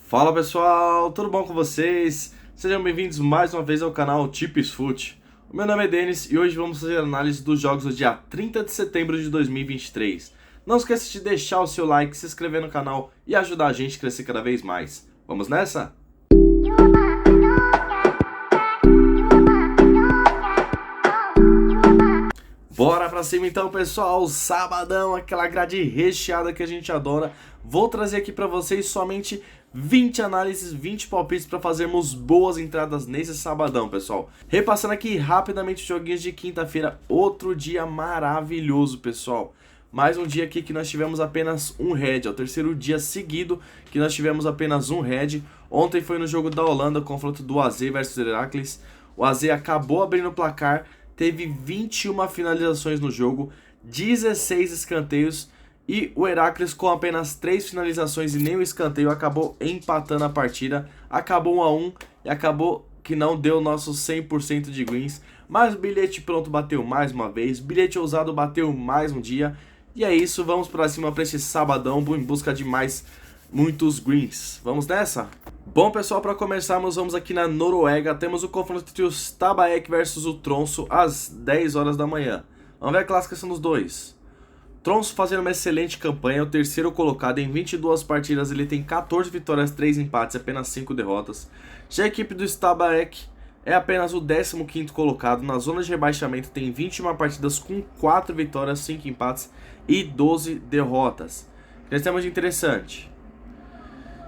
Fala pessoal, tudo bom com vocês? Sejam bem-vindos mais uma vez ao canal Tips Fut. O meu nome é Denis e hoje vamos fazer análise dos jogos do dia 30 de setembro de 2023. Não esqueça de deixar o seu like, se inscrever no canal e ajudar a gente a crescer cada vez mais. Vamos nessa? Bora pra cima então, pessoal, sabadão, aquela grade recheada que a gente adora. Vou trazer aqui pra vocês somente 20 análises, 20 palpites para fazermos boas entradas nesse sabadão, pessoal. Repassando aqui rapidamente os joguinhos de quinta-feira, outro dia maravilhoso, pessoal. Mais um dia aqui que nós tivemos apenas um head, é o terceiro dia seguido que nós tivemos apenas um head. Ontem foi no jogo da Holanda, o confronto do AZ versus Heracles. O AZ acabou abrindo o placar, teve 21 finalizações no jogo, 16 escanteios e o Heracles com apenas 3 finalizações e nem o escanteio acabou empatando a partida. Acabou 1 a 1 e acabou que não deu nosso 100% de greens, mas o bilhete pronto bateu mais uma vez, bilhete ousado bateu mais um dia. E é isso, vamos pra cima para esse sabadão em busca de muitos greens. Vamos nessa? Bom, pessoal, para começarmos, vamos aqui na Noruega. Temos o confronto entre o Stabæk versus o Tromsø às 10 horas da manhã. Vamos ver a classificação dos dois. Tromsø fazendo uma excelente campanha, é o terceiro colocado em 22 partidas, ele tem 14 vitórias, 3 empates e apenas 5 derrotas. Já a equipe do Stabæk é apenas o 15º colocado, na zona de rebaixamento tem 21 partidas com 4 vitórias, 5 empates e 12 derrotas. O que nós temos de interessante?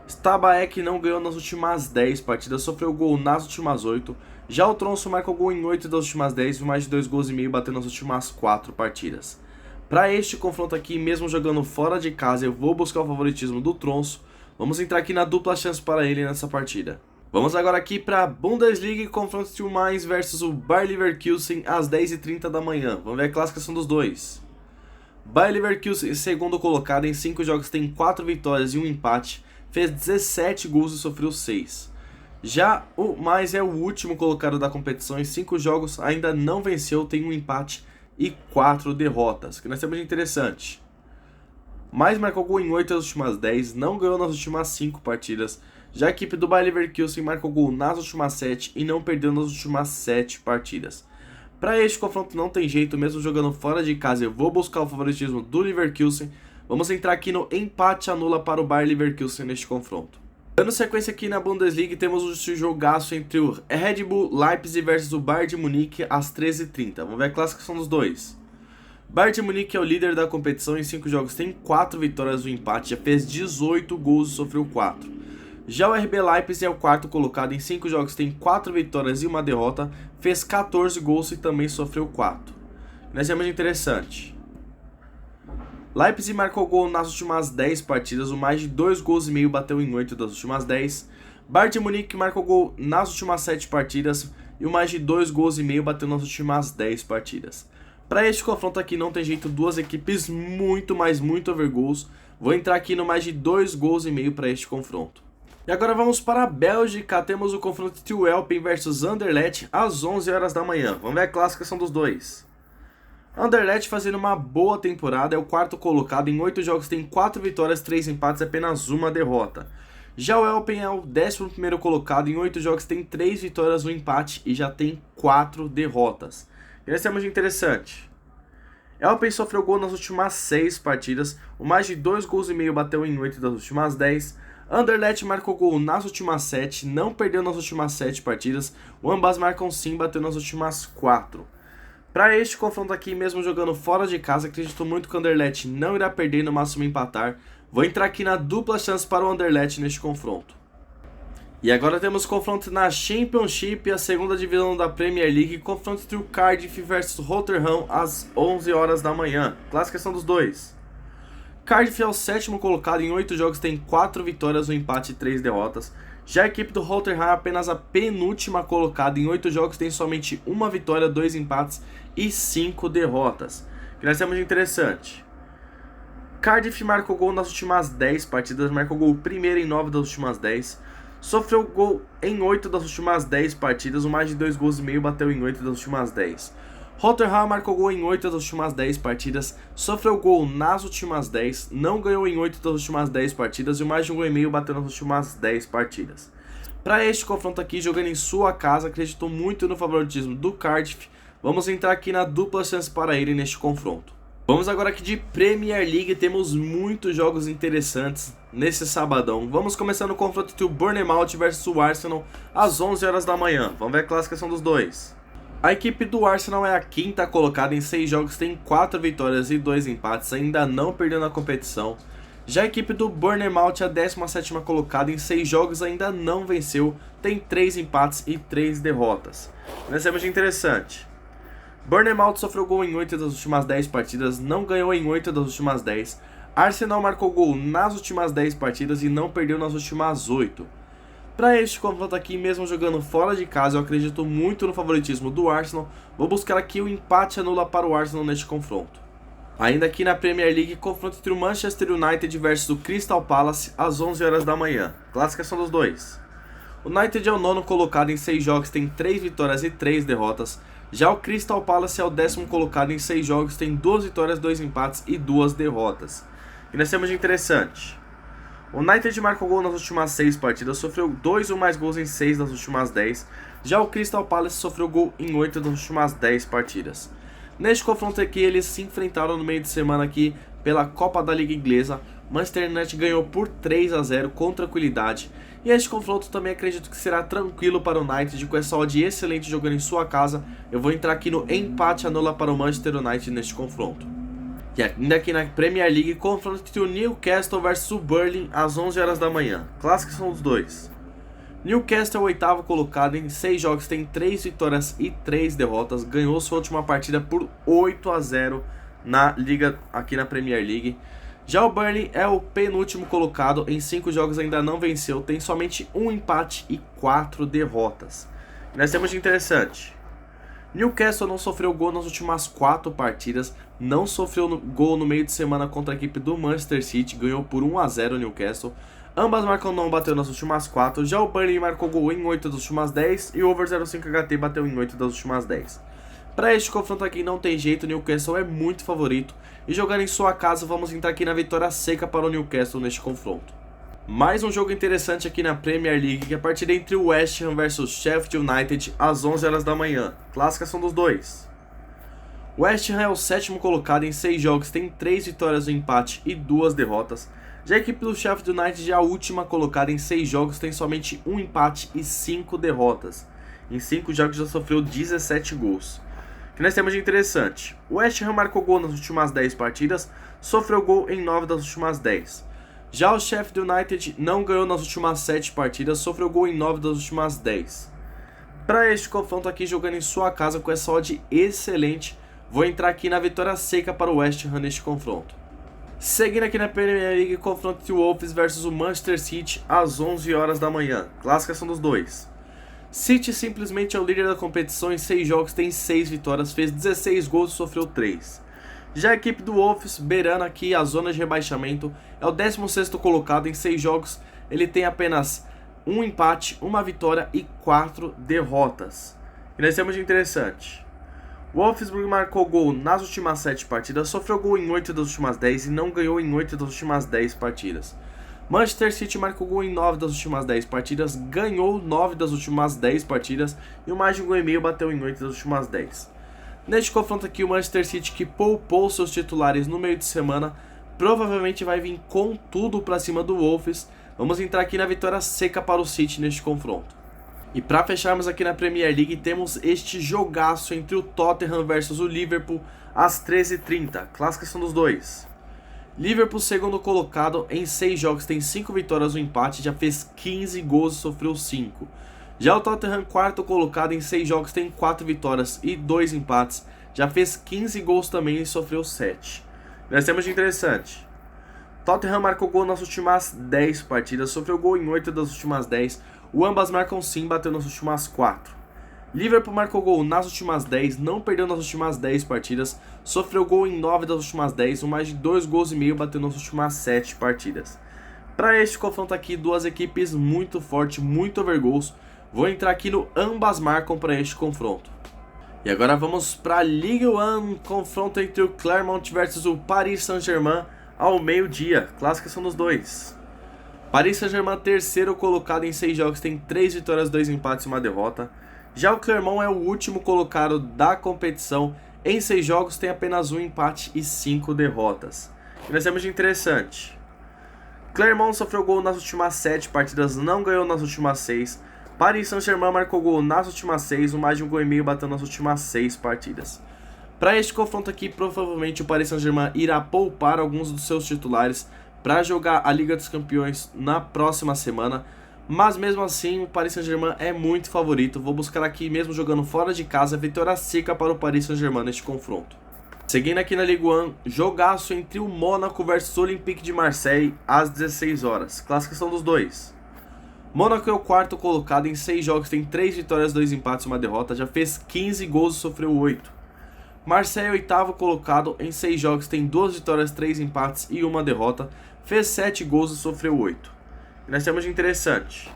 Stabæk não ganhou nas últimas 10 partidas, sofreu gol nas últimas 8. Já o Tromsø marcou gol em 8 das últimas 10 e mais de 2 gols e meio bateu nas últimas 4 partidas. Para este confronto aqui, mesmo jogando fora de casa, eu vou buscar o favoritismo do Tromsø. Vamos entrar aqui na dupla chance para ele nessa partida. Vamos agora aqui para a Bundesliga, confronto entre o Mainz versus o Bayer Leverkusen às 10h30 da manhã. Vamos ver a classificação dos dois. Bayer Leverkusen, segundo colocado, em 5 jogos tem 4 vitórias e 1 empate. Fez 17 gols e sofreu 6. Já o Mainz é o último colocado da competição, em 5 jogos ainda não venceu, tem 1 empate e 4 derrotas. O que nós temos de interessante? Mainz marcou gol em 8 das últimas 10, não ganhou nas últimas 5 partidas. Já a equipe do Bayer Leverkusen marcou gol nas últimas 7 e não perdeu nas últimas 7 partidas. Para este confronto não tem jeito, mesmo jogando fora de casa eu vou buscar o favoritismo do Leverkusen. Vamos entrar aqui no empate anula para o Bayer Leverkusen neste confronto. Dando sequência aqui na Bundesliga, temos o jogaço entre o Red Bull Leipzig versus o Bayern de Munique às 13h30. Vamos ver a classificação dos dois. Bayern de Munique é o líder da competição, em 5 jogos tem 4 vitórias e 1 empate, já fez 18 gols e sofreu 4. Já o RB Leipzig é o quarto colocado, em 5 jogos tem 4 vitórias e 1 derrota, fez 14 gols e também sofreu 4. Nós temos de interessante. Leipzig marcou gol nas últimas 10 partidas, o mais de 2 gols e meio bateu em 8 das últimas 10. Bayern de Munique marcou gol nas últimas 7 partidas e o mais de 2 gols e meio bateu nas últimas 10 partidas. Para este confronto aqui não tem jeito, duas equipes muito overgoals. Vou entrar aqui no mais de 2 gols e meio para este confronto. E agora vamos para a Bélgica, temos o confronto entre o Eupen versus Anderlecht às 11 horas da manhã. Vamos ver a classificação dos dois. Anderlecht fazendo uma boa temporada, é o quarto colocado, em 8 jogos tem 4 vitórias, 3 empates e apenas 1 derrota. Já o Eupen é o 11º colocado, em 8 jogos tem 3 vitórias, 1 empate e já tem 4 derrotas. E nós temos de interessante. Eupen sofreu gol nas últimas 6 partidas, o mais de 2 gols e meio bateu em 8 das últimas 10. Anderlecht marcou gol nas últimas 7, não perdeu nas últimas 7 partidas, o ambas marcam sim, bateu nas últimas 4. Para este confronto aqui, mesmo jogando fora de casa, acredito muito que o Anderlecht não irá perder, no máximo empatar. Vou entrar aqui na dupla chance para o Anderlecht neste confronto. E agora temos confronto na Championship, a segunda divisão da Premier League, confronto entre o Cardiff versus Rotherham às 11 horas da manhã. Classificação dos dois. Cardiff é o 7º colocado, em 8 jogos tem 4 vitórias, 1 empate e 3 derrotas. Já a equipe do Rotherham é apenas a penúltima colocada, em 8 jogos tem somente 1 vitória, 2 empates e 5 derrotas. O que nós temos de interessante? Cardiff marcou gol nas últimas 10 partidas, marcou gol primeiro em 9 das últimas 10. Sofreu gol em 8 das últimas 10 partidas, o mais de 2 gols e meio bateu em 8 das últimas 10. Rotterdam marcou gol em 8 das últimas 10 partidas, sofreu gol nas últimas 10, não ganhou em 8 das últimas 10 partidas e mais de um gol e meio bateu nas últimas 10 partidas. Para este confronto aqui, jogando em sua casa, acreditou muito no favoritismo do Cardiff. Vamos entrar aqui na dupla chance para ele neste confronto. Vamos agora aqui de Premier League, temos muitos jogos interessantes nesse sabadão. Vamos começar no confronto entre o Bournemouth versus o Arsenal às 11 horas da manhã. Vamos ver a classificação dos dois. A equipe do Arsenal é a quinta colocada em 6 jogos, tem 4 vitórias e 2 empates, ainda não perdeu na competição. Já a equipe do Bournemouth é a 17ª colocada em 6 jogos, ainda não venceu, tem 3 empates e 3 derrotas. Nós temos de interessante. Bournemouth sofreu gol em 8 das últimas 10 partidas, não ganhou em 8 das últimas 10. Arsenal marcou gol nas últimas 10 partidas e não perdeu nas últimas 8. Para este confronto aqui, mesmo jogando fora de casa, eu acredito muito no favoritismo do Arsenal. Vou buscar aqui o empate anula para o Arsenal neste confronto. Ainda aqui na Premier League, confronto entre o Manchester United versus o Crystal Palace às 11 horas da manhã. Classificação dos dois. O United é o 9º colocado em 6 jogos, tem 3 vitórias e 3 derrotas. Já o Crystal Palace é o 10º colocado em 6 jogos, tem 2 vitórias, 2 empates e 2 derrotas. E nós temos de interessante. O United marcou gol nas últimas 6 partidas, sofreu 2 ou mais gols em 6 das últimas 10. Já o Crystal Palace sofreu gol em 8 das últimas 10 partidas. Neste confronto aqui, eles se enfrentaram no meio de semana aqui pela Copa da Liga Inglesa. Manchester United ganhou por 3-0 com tranquilidade. E este confronto também acredito que será tranquilo para o United, com essa odd excelente jogando em sua casa. Eu vou entrar aqui no empate anula para o Manchester United neste confronto. E ainda aqui na Premier League, confronto entre o Newcastle versus o Burnley às 11 horas da manhã. Clássicos são os dois. Newcastle é o 8º colocado em 6 jogos, tem 3 vitórias e 3 derrotas. Ganhou sua última partida por 8-0 na liga aqui na Premier League. Já o Burnley é o penúltimo colocado, em 5 jogos ainda não venceu, tem somente 1 empate e 4 derrotas. E nós temos de interessante. Newcastle não sofreu gol nas últimas 4 partidas, não sofreu gol no meio de semana contra a equipe do Manchester City, ganhou por 1-0 o Newcastle. Ambas marcam não bateu nas últimas 4, já o Burnley marcou gol em 8 das últimas 10 e o Over 05 HT bateu em 8 das últimas 10. Para este confronto aqui não tem jeito, o Newcastle é muito favorito e jogando em sua casa vamos entrar aqui na vitória seca para o Newcastle neste confronto. Mais um jogo interessante aqui na Premier League, que é a partida entre o West Ham versus Sheffield United às 11 horas da manhã. Classificação dos dois. O West Ham é o 7º colocado em 6 jogos, tem 3 vitórias, um empate e 2 derrotas. Já a equipe do Sheffield United é a última colocada em 6 jogos, tem somente 1 empate e 5 derrotas. Em 5 jogos já sofreu 17 gols. O que nós temos de interessante? O West Ham marcou gol nas últimas 10 partidas, sofreu gol em 9 das últimas 10. Já o Sheffield United não ganhou nas últimas 7 partidas, sofreu gol em 9 das últimas 10. Para este confronto aqui, jogando em sua casa com essa odd excelente, vou entrar aqui na vitória seca para o West Ham neste confronto. Seguindo aqui na Premier League, confronto entre o Wolves versus o Manchester City às 11 horas da manhã. Classificação dos dois. City simplesmente é o líder da competição, em 6 jogos tem 6 vitórias, fez 16 gols e sofreu 3. Já a equipe do Wolves, beirando aqui a zona de rebaixamento, é o 16º colocado em 6 jogos, ele tem apenas 1 empate, 1 vitória e 4 derrotas. E nós temos de interessante. O Wolfsburg marcou gol nas últimas 7 partidas, sofreu gol em 8 das últimas 10 e não ganhou em 8 das últimas 10 partidas. Manchester City marcou gol em 9 das últimas 10 partidas, ganhou 9 das últimas 10 partidas e o mais de um gol e meio bateu em 8 das últimas 10. Neste confronto aqui, o Manchester City, que poupou seus titulares no meio de semana, provavelmente vai vir com tudo para cima do Wolves. Vamos entrar aqui na vitória seca para o City neste confronto. E para fecharmos aqui na Premier League, temos este jogaço entre o Tottenham versus o Liverpool às 13h30. Classificação dos dois. Liverpool, 2º colocado, em 6 jogos tem 5 vitórias, um empate, já fez 15 gols e sofreu 5. Já o Tottenham, 4º colocado, em 6 jogos tem 4 vitórias e 2 empates, já fez 15 gols também e sofreu 7. Nós temos de interessante. Tottenham marcou gol nas últimas 10 partidas, sofreu gol em 8 das últimas 10, o ambas marcam sim, bateu nas últimas 4. Liverpool marcou gol nas últimas 10, não perdeu nas últimas 10 partidas, sofreu gol em 9 das últimas 10, um mais de 2 gols e meio, bateu nas últimas 7 partidas. Para este confronto aqui, duas equipes muito fortes, muito overgoals. Vou entrar aqui no ambas marcam para este confronto. E agora vamos para a Ligue 1, confronto entre o Clermont versus o Paris Saint-Germain ao meio-dia. Classificação dos dois. Paris Saint-Germain, terceiro colocado em 6 jogos, tem 3 vitórias, 2 empates e 1 derrota. Já o Clermont é o último colocado da competição, em 6 jogos tem apenas 1 empate e 5 derrotas. E nós temos de interessante: Clermont sofreu gol nas últimas 7 partidas, não ganhou nas últimas 6. Paris Saint-Germain marcou gol nas últimas 6, mais de 1 gol e meio bateu nas últimas 6 partidas. Para este confronto aqui, provavelmente o Paris Saint-Germain irá poupar alguns dos seus titulares para jogar a Liga dos Campeões na próxima semana, mas mesmo assim o Paris Saint-Germain é muito favorito. Vou buscar aqui, mesmo jogando fora de casa, vitória seca para o Paris Saint-Germain neste confronto. Seguindo aqui na Ligue 1, jogaço entre o Mônaco versus o Olympique de Marseille às 16 horas. Classificação dos dois. Mônaco é o quarto colocado em 6 jogos, tem 3 vitórias, 2 empates e 1 derrota, já fez 15 gols e sofreu 8. Marseille é o oitavo colocado em 6 jogos, tem 2 vitórias, 3 empates e 1 derrota, fez 7 gols e sofreu 8. E nós temos de interessante: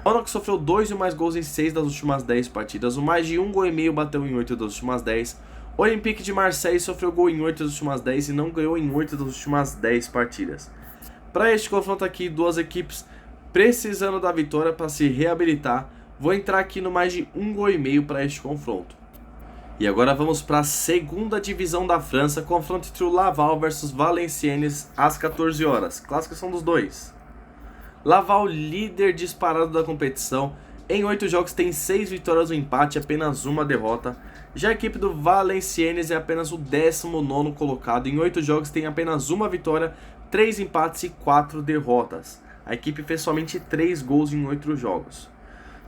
Mônaco sofreu 2 e mais gols em 6 das últimas 10 partidas, o mais de 1 gol e meio bateu em 8 das últimas 10. O Olympique de Marseille sofreu gol em 8 das últimas 10 e não ganhou em 8 das últimas 10 partidas. Para este confronto aqui, duas equipes precisando da vitória para se reabilitar, vou entrar aqui no mais de 1 gol e meio para este confronto. E agora vamos para a segunda divisão da França, confronto entre o Laval versus Valenciennes às 14 horas. Classificação dos dois. Laval, líder disparado da competição, em 8 jogos tem 6 vitórias, 1 empate e apenas 1 derrota. Já a equipe do Valenciennes é apenas o 19º colocado, em 8 jogos tem apenas 1 vitória, 3 empates e 4 derrotas. A equipe fez somente 3 gols em 8 jogos.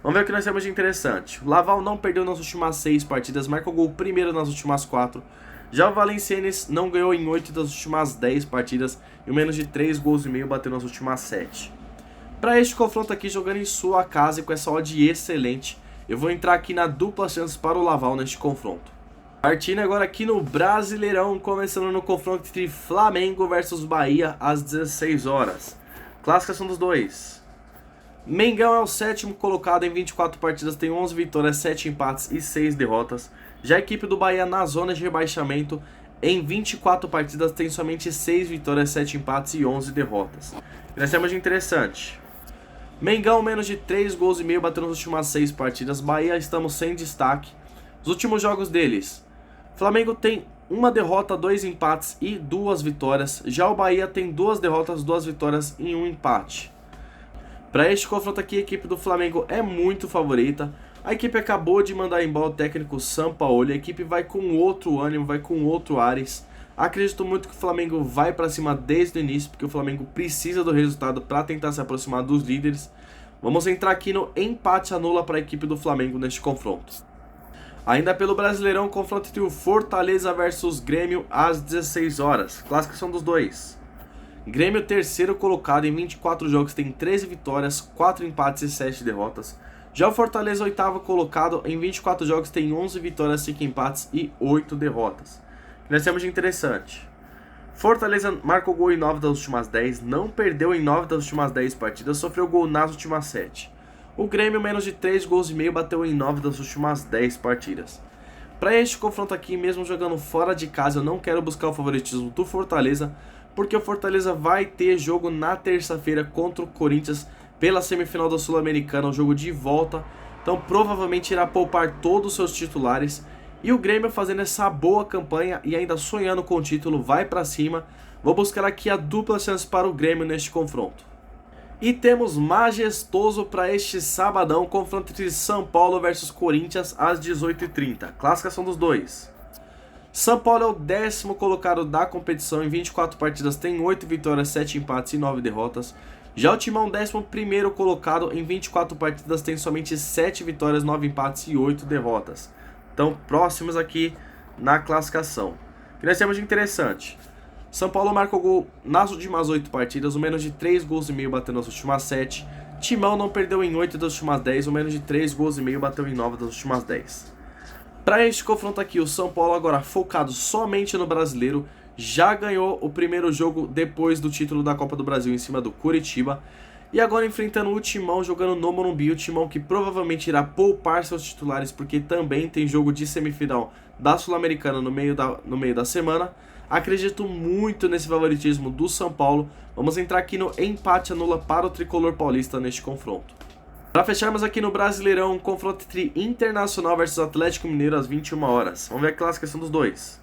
Vamos ver o que nós temos de interessante. O Laval não perdeu nas últimas 6 partidas, marcou gol primeiro nas últimas 4. Já o Valenciennes não ganhou em 8 das últimas 10 partidas e o menos de 3 gols e meio bateu nas últimas 7. Para este confronto aqui, jogando em sua casa e com essa odd excelente, eu vou entrar aqui na dupla chance para o Laval neste confronto. Partindo agora aqui no Brasileirão, começando no confronto entre Flamengo versus Bahia às 16 horas. Classificação dos dois. Mengão é o 7º colocado em 24 partidas, tem 11 vitórias, 7 empates e 6 derrotas. Já a equipe do Bahia na zona de rebaixamento, em 24 partidas tem somente 6 vitórias, 7 empates e 11 derrotas. E nós temos de interessante: Mengão menos de 3 gols e meio bateu nas últimas 6 partidas, Bahia estamos sem destaque. Os últimos jogos deles: Flamengo tem 1 derrota, 2 empates e 2 vitórias. Já o Bahia tem 2 derrotas, 2 vitórias e 1 empate. Para este confronto aqui, a equipe do Flamengo é muito favorita. A equipe acabou de mandar embora o técnico Sampaoli. A equipe vai com outro ânimo, vai com outro ares. Acredito muito que o Flamengo vai para cima desde o início, porque o Flamengo precisa do resultado para tentar se aproximar dos líderes. Vamos entrar aqui no empate anula para a equipe do Flamengo neste confronto. Ainda pelo Brasileirão, confronto entre o Fortaleza versus Grêmio às 16 horas. Classificação dos dois. Grêmio, terceiro colocado em 24 jogos, tem 13 vitórias, 4 empates e 7 derrotas. Já o Fortaleza, oitavo colocado em 24 jogos, tem 11 vitórias, 5 empates e 8 derrotas. Nós temos de interessante: Fortaleza marcou gol em 9 das últimas 10, não perdeu em 9 das últimas 10 partidas, sofreu gol nas últimas 7. O Grêmio, menos de 3 gols e meio, bateu em 9 das últimas 10 partidas. Para este confronto aqui, mesmo jogando fora de casa, eu não quero buscar o favoritismo do Fortaleza, porque o Fortaleza vai ter jogo na terça-feira contra o Corinthians pela semifinal da Sul-Americana, um jogo de volta. Então provavelmente irá poupar todos os seus titulares. E o Grêmio, fazendo essa boa campanha e ainda sonhando com o título, vai para cima. Vou buscar aqui a dupla chance para o Grêmio neste confronto. E temos majestoso para este sabadão, confronto entre São Paulo versus Corinthians às 18h30. Classificação dos dois. São Paulo é o 10º colocado da competição, em 24 partidas tem 8 vitórias, 7 empates e 9 derrotas. Já o Timão, 11º colocado, em 24 partidas tem somente 7 vitórias, 9 empates e 8 derrotas. Então próximos aqui na classificação. O que nós temos de interessante: São Paulo marcou gol nas últimas 8 partidas, o menos de 3 gols e meio bateu nas últimas 7. Timão não perdeu em 8 das últimas 10, o menos de 3 gols e meio bateu em 9 das últimas 10. Para este confronto aqui, o São Paulo agora focado somente no brasileiro, já ganhou o primeiro jogo depois do título da Copa do Brasil em cima do Curitiba. E agora enfrentando o Timão, jogando no Morumbi, o Timão que provavelmente irá poupar seus titulares, porque também tem jogo de semifinal da Sul-Americana no meio da semana. Acredito muito nesse favoritismo do São Paulo. Vamos entrar aqui no empate anula para o tricolor paulista neste confronto. Para fecharmos aqui no Brasileirão, um confronto entre Internacional versus Atlético Mineiro às 21 horas. Vamos ver a classificação dos dois.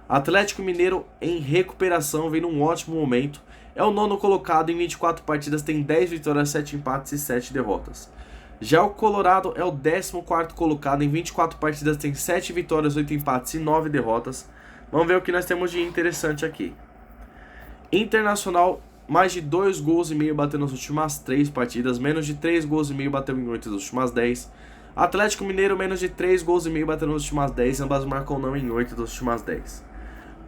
Atlético Mineiro em recuperação, vem num ótimo momento. É o nono colocado, em 24 partidas tem 10 vitórias, 7 empates e 7 derrotas. Já o Colorado é o 14º colocado, em 24 partidas tem 7 vitórias, 8 empates e 9 derrotas. Vamos ver o que nós temos de interessante aqui. Internacional, mais de 2 gols e meio bateu nas últimas 3 partidas, menos de 3 gols e meio bateu em 8 das últimas 10. Atlético Mineiro, menos de 3 gols e meio bateu nas últimas 10, ambas marcam não em 8 das últimas 10.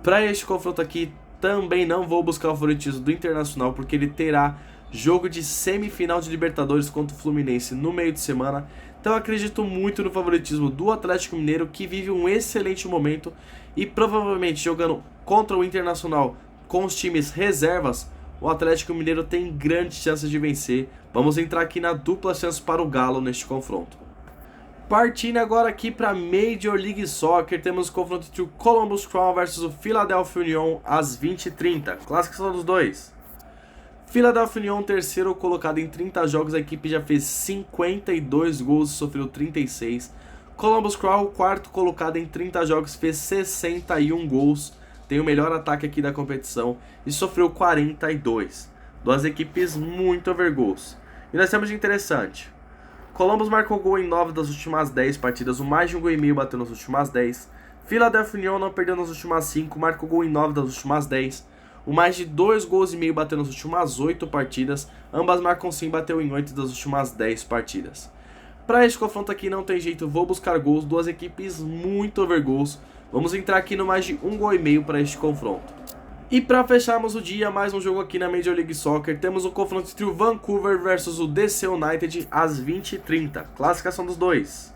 Para este confronto aqui, também não vou buscar o favoritismo do Internacional, porque ele terá jogo de semifinal de Libertadores contra o Fluminense no meio de semana. Então eu acredito muito no favoritismo do Atlético Mineiro, que vive um excelente momento e provavelmente jogando contra o Internacional com os times reservas, o Atlético Mineiro tem grandes chances de vencer. Vamos entrar aqui na dupla chance para o Galo neste confronto. Partindo agora aqui para Major League Soccer, temos o confronto entre o Columbus Crew versus o Philadelphia Union às 20h30. Classificação dos dois. Philadelphia Union, terceiro colocado em 30 jogos, a equipe já fez 52 gols e sofreu 36. Columbus Crew, quarto colocado em 30 jogos, fez 61 gols, tem o melhor ataque aqui da competição e sofreu 42. Duas equipes muito over gols. E nós temos de interessante. Columbus marcou gol em 9 das últimas 10 partidas, o mais de um gol e meio bateu nas últimas 10. Philadelphia Union não perdeu nas últimas 5, marcou gol em 9 das últimas 10. O mais de 2 gols e meio bateu nas últimas 8 partidas, ambas marcam sim, bateu em 8 das últimas 10 partidas. Para este confronto aqui não tem jeito, vou buscar gols, duas equipes muito over gols. Vamos entrar aqui no mais de um gol e meio para este confronto. E para fecharmos o dia, mais um jogo aqui na Major League Soccer, temos o confronto entre o Vancouver versus o DC United às 20h30. Classificação dos dois.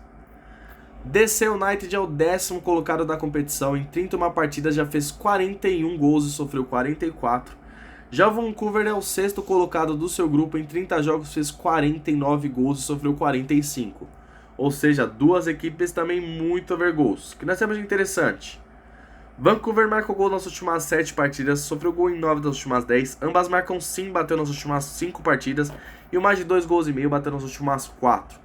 DC United é o 10º colocado da competição, em 31 partidas já fez 41 gols e sofreu 44. Já o Vancouver é o 6º colocado do seu grupo, em 30 jogos fez 49 gols e sofreu 45. Ou seja, duas equipes também muito over gols. O que nós temos de interessante? Vancouver marcou gol nas últimas 7 partidas, sofreu gol em 9 das últimas 10, ambas marcam sim, bateu nas últimas 5 partidas e o mais de 2 gols e meio bateu nas últimas 4.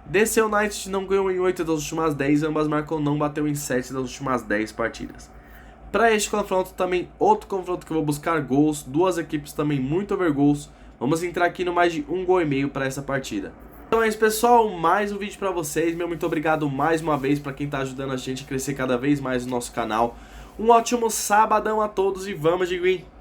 DC United não ganhou em 8 das últimas 10, ambas marcam não, bateu em 7 das últimas 10 partidas. Para este confronto também, outro confronto que eu vou buscar gols, duas equipes também muito over gols, vamos entrar aqui no mais de um gol e meio para essa partida. Então é isso, pessoal, mais um vídeo para vocês, meu muito obrigado mais uma vez para quem está ajudando a gente a crescer cada vez mais no nosso canal. Um ótimo sabadão a todos e vamos de green!